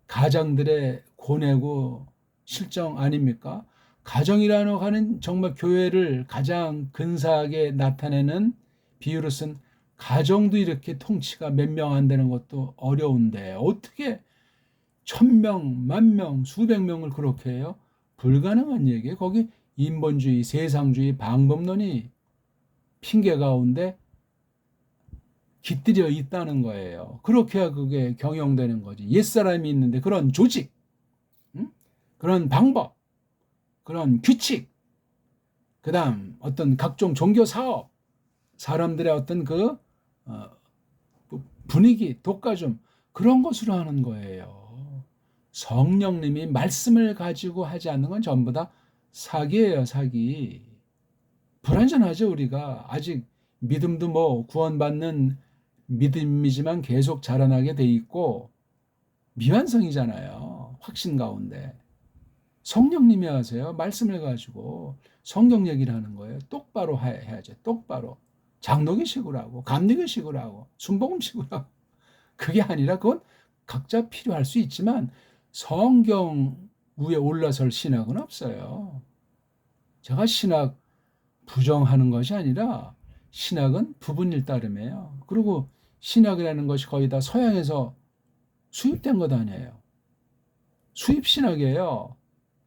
가장들의 고뇌고 실정 아닙니까? 가정이라는 하는 정말 교회를 가장 근사하게 나타내는 비유로 쓴 가정도 이렇게 통치가 몇 명 안 되는 것도 어려운데 어떻게 1000명, 10,000명, 수백 명을 그렇게 해요? 불가능한 얘기예요. 거기 인본주의, 세상주의, 방법론이 핑계 가운데 깃들여 있다는 거예요. 그렇게 해야 그게 경영되는 거지. 옛사람이 있는데 그런 조직, 그런 방법, 그런 규칙, 그 다음 어떤 각종 종교 사업, 사람들의 어떤 그 어, 분위기, 독과점 그런 것으로 하는 거예요. 성령님이 말씀을 가지고 하지 않는 건 전부 다 사기예요, 사기. 불완전하죠, 우리가. 아직 믿음도 뭐 구원받는 믿음이지만 계속 자라나게 돼 있고 미완성이잖아요. 확신 가운데. 성령님이 하세요. 말씀을 가지고 성경 얘기를 하는 거예요. 똑바로 해야죠. 똑바로. 장로교식으로 하고 감리교식으로 하고 순복음식으로 하고 그게 아니라 그건 각자 필요할 수 있지만 성경 위에 올라설 신학은 없어요. 제가 신학 부정하는 것이 아니라 신학은 부분일 따름이에요. 그리고 신학이라는 것이 거의 다 서양에서 수입된 것 아니에요. 수입 신학이에요.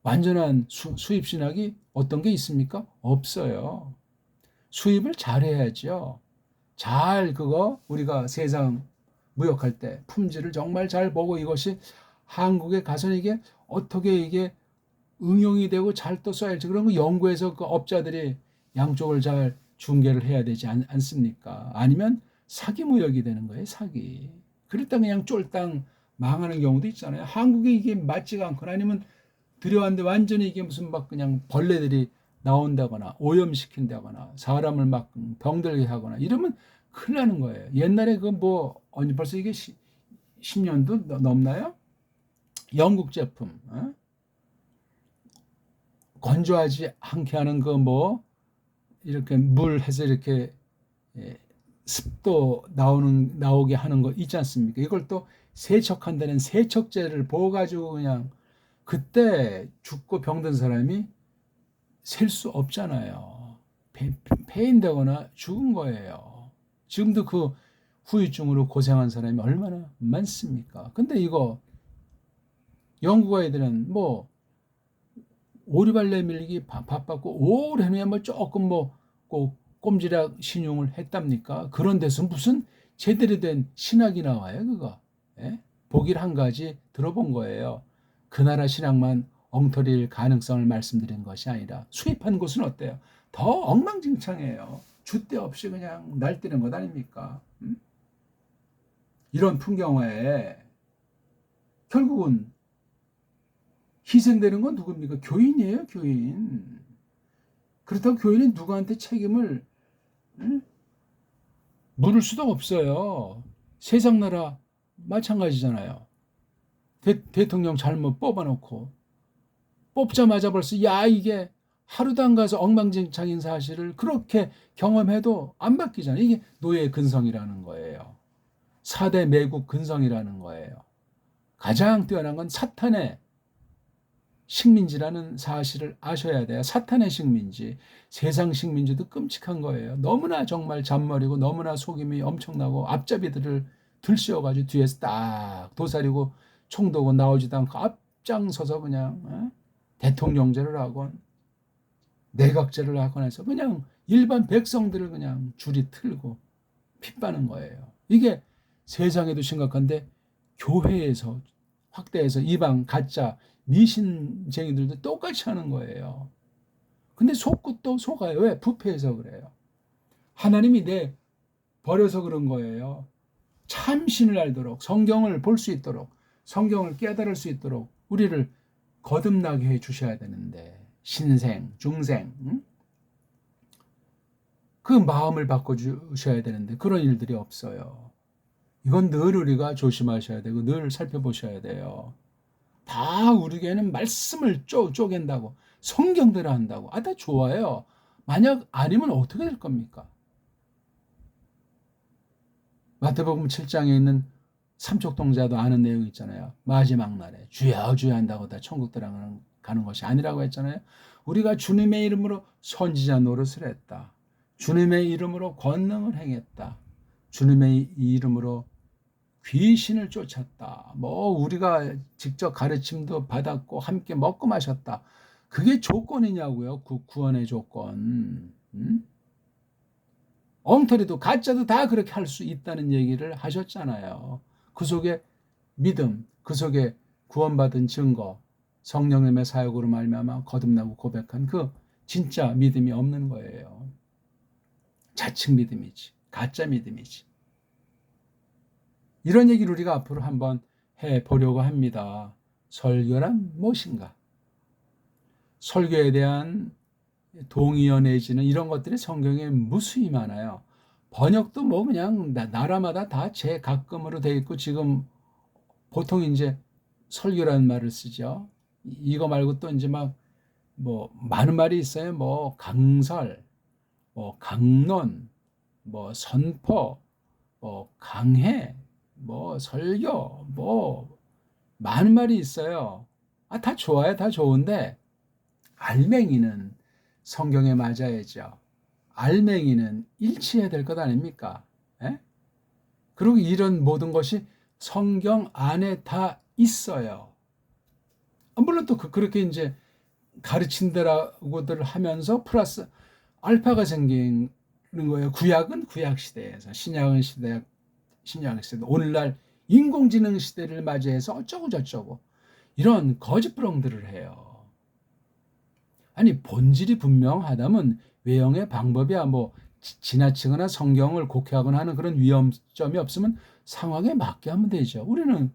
완전한 수입 신학이 어떤 게 있습니까? 없어요. 수입을 잘 해야죠. 잘 그거 우리가 세상 무역할 때 품질을 정말 잘 보고 이것이 한국에 가서 이게 어떻게 이게 응용이 되고 잘 또 써야지. 그런 거 연구해서 그 업자들이 양쪽을 잘 중개를 해야 되지 않습니까? 아니면 사기 무역이 되는 거예요, 사기. 그랬다 그냥 쫄딱 망하는 경우도 있잖아요. 한국에 이게 맞지가 않거나 아니면 들여왔는데 완전히 이게 무슨 막 그냥 벌레들이 나온다거나 오염시킨다거나 사람을 막 병들게 하거나 이러면 큰일 나는 거예요. 옛날에 그 뭐 벌써 이게 10년도 넘나요? 영국 제품 건조하지 않게 하는 그 뭐 이렇게 물 해서 이렇게 습도 나오게 하는 거 있지 않습니까? 이걸 또 세척한다는 세척제를 부어가지고 그냥 그때 죽고 병든 사람이 셀 수 없잖아요. 폐인되거나 죽은 거예요. 지금도 그 후유증으로 고생한 사람이 얼마나 많습니까? 근데 이거 영국 아이들은 뭐 오리발 내밀기 바빴고 오래 후에 뭐 조금 꼭 꼼지락 신용을 했답니까? 그런 데서 무슨 제대로 된 신학이 나와요, 그거. 예? 보길 한 가지 들어본 거예요. 그 나라 신학만 엉터리일 가능성을 말씀드린 것이 아니라 수입한 곳은 어때요? 더 엉망진창이에요. 줏대 없이 그냥 날뛰는 것 아닙니까? 이런 풍경화에 결국은 희생되는 건 누굽니까? 교인이에요, 교인. 그렇다고 교인이 누구한테 책임을 물을 수도 없어요. 세상 나라 마찬가지잖아요. 대통령 잘못 뽑아놓고 뽑자마자 벌써 야 이게 하루도 안 가서 엉망진창인 사실을 그렇게 경험해도 안 바뀌잖아요. 이게 노예 근성이라는 거예요. 4대 매국 근성이라는 거예요. 가장 뛰어난 건 사탄의 식민지라는 사실을 아셔야 돼요. 사탄의 식민지, 세상 식민지도 끔찍한 거예요. 너무나 정말 잔머리고 너무나 속임이 엄청나고 앞잡이들을 들씌워가지고 뒤에서 딱 도사리고 총도고 나오지도 않고 앞장서서 그냥 대통령제를 하건 내각제를 하건 해서 그냥 일반 백성들을 그냥 줄이 틀고 핏바는 거예요. 이게 세상에도 심각한데 교회에서 확대해서 이방 가짜 미신쟁이들도 똑같이 하는 거예요. 근데 속고 또 속아요. 왜? 부패해서 그래요. 하나님이 버려서 그런 거예요. 참신을 알도록 성경을 볼 수 있도록 성경을 깨달을 수 있도록 우리를 거듭나게 해 주셔야 되는데 신생, 중생 그 마음을 바꿔주셔야 되는데 그런 일들이 없어요. 이건 늘 우리가 조심하셔야 되고 늘 살펴보셔야 돼요. 다 우리에게는 말씀을 쪼갠다고 성경대로 한다고 다 좋아요. 만약 아니면 어떻게 될 겁니까? 마태복음 7장에 있는 삼척동자도 아는 내용 있잖아요. 마지막 날에 주여 주여 한다고 다 천국 들어가는 것이 아니라고 했잖아요. 우리가 주님의 이름으로 선지자 노릇을 했다. 주님의 이름으로 권능을 행했다. 주님의 이름으로 귀신을 쫓았다. 뭐 우리가 직접 가르침도 받았고 함께 먹고 마셨다. 그게 조건이냐고요. 구원의 조건. 엉터리도 가짜도 다 그렇게 할 수 있다는 얘기를 하셨잖아요. 그 속에 믿음, 그 속에 구원받은 증거, 성령님의 사역으로 말미암아 거듭나고 고백한 그 진짜 믿음이 없는 거예요. 자칭 믿음이지. 가짜 믿음이지. 이런 얘기를 우리가 앞으로 한번 해보려고 합니다. 설교란 무엇인가? 설교에 대한 동의어 내지는 이런 것들이 성경에 무수히 많아요. 번역도 뭐 그냥 나라마다 다 제 각금으로 되어 있고, 지금 보통 이제 설교라는 말을 쓰죠. 이거 말고 또 이제 막 뭐 많은 말이 있어요. 뭐 강설, 뭐 강론, 뭐 선포, 뭐 강해, 뭐 설교, 뭐 많은 말이 있어요. 다 좋아요. 다 좋은데 알맹이는 성경에 맞아야죠. 알맹이는 일치해야 될 것 아닙니까? 예? 그리고 이런 모든 것이 성경 안에 다 있어요. 물론 또 그렇게 이제 가르친다라고들 하면서 플러스 알파가 생기는 거예요. 구약은 구약 시대에서, 신약은 신약 시대, 오늘날 인공지능 시대를 맞이해서 어쩌고 저쩌고 이런 거짓부렁들을 해요. 아니 본질이 분명하다면 외형의 방법이야 뭐 지나치거나 성경을 곡해하거나 하는 그런 위험점이 없으면 상황에 맞게 하면 되죠. 우리는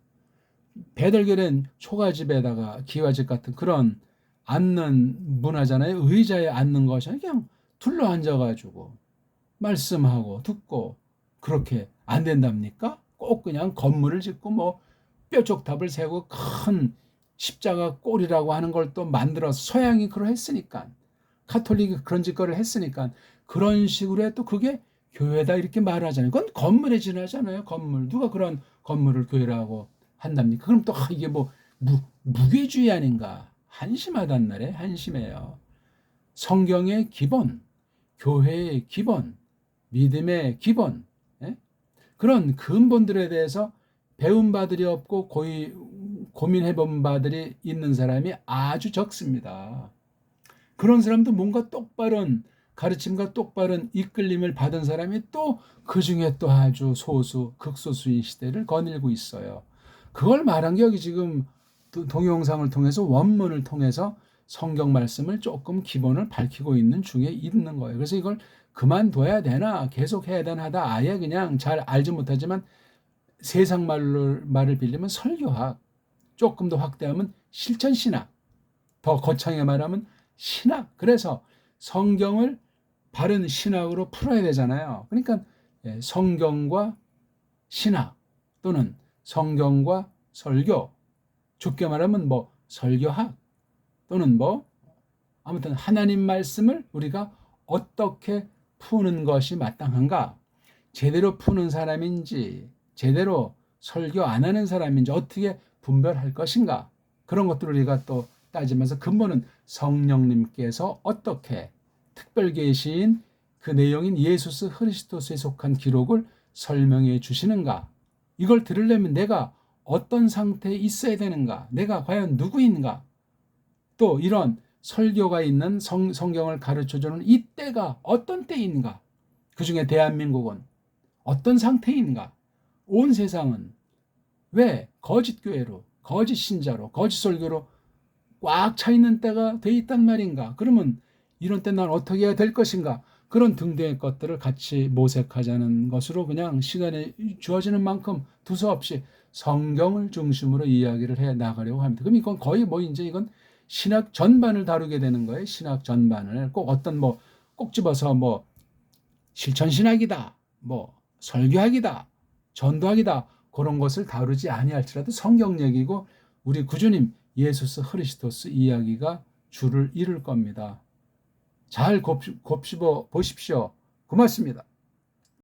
배달결엔 초가집에다가 기와집 같은 그런 앉는 문화잖아요. 의자에 앉는 것이 그냥 둘러 앉아가지고 말씀하고 듣고 그렇게 안 된답니까? 꼭 그냥 건물을 짓고 뭐 뾰족탑을 세우고 큰 십자가 꼴이라고 하는 걸 또 만들어서, 서양이 그러했으니까, 카톨릭이 그런 짓거리를 했으니까 그런 식으로 해 또 그게 교회다 이렇게 말하잖아요. 그건 건물에 지나잖아요. 건물. 누가 그런 건물을 교회라고 한답니까? 그럼 또 이게 뭐 무게주의 아닌가? 한심하단 말에 한심해요. 성경의 기본, 교회의 기본, 믿음의 기본, 예? 그런 근본들에 대해서 배운 바들이 없고 고민해 본 바들이 있는 사람이 아주 적습니다. 그런 사람도 뭔가 똑바른 가르침과 똑바른 이끌림을 받은 사람이 또 그중에 또 아주 소수, 극소수인 시대를 거닐고 있어요. 그걸 말한 게 여기 지금 동영상을 통해서, 원문을 통해서 성경 말씀을 조금 기본을 밝히고 있는 중에 있는 거예요. 그래서 이걸 그만둬야 되나 계속 해야 되나 하다 아예 그냥 잘 알지 못하지만 세상 말을 빌리면 설교학, 조금 더 확대하면 실천신학, 더 거창하게 말하면 신학. 그래서 성경을 바른 신학으로 풀어야 되잖아요. 그러니까 성경과 신학 또는 성경과 설교, 좋게 말하면 뭐 설교학 또는 뭐 아무튼 하나님 말씀을 우리가 어떻게 푸는 것이 마땅한가, 제대로 푸는 사람인지 제대로 설교 안 하는 사람인지 어떻게 분별할 것인가, 그런 것들을 우리가 또 따지면서 근본은 성령님께서 어떻게 특별 계시인 그 내용인 예수스 그리스도스에 속한 기록을 설명해 주시는가, 이걸 들으려면 내가 어떤 상태에 있어야 되는가, 내가 과연 누구인가, 또 이런 설교가 있는 성경을 가르쳐주는 이때가 어떤 때인가, 그중에 대한민국은 어떤 상태인가, 온 세상은 왜 거짓 교회로, 거짓 신자로, 거짓 설교로 꽉 차 있는 때가 돼 있단 말인가. 그러면 이런 때 난 어떻게 해야 될 것인가, 그런 등등의 것들을 같이 모색하자는 것으로 그냥 시간이 주어지는 만큼 두서없이 성경을 중심으로 이야기를 해 나가려고 합니다. 그럼 이건 거의 뭐 이제 이건 신학 전반을 다루게 되는 거예요. 신학 전반을 꼭 어떤 뭐 꼭 집어서 뭐 실천신학이다, 뭐 설교학이다, 전도학이다, 그런 것을 다루지 아니할지라도 성경 얘기고 우리 구주님 예수스 그리스도스 이야기가 주를 이룰 겁니다. 잘 곱씹어 보십시오. 고맙습니다.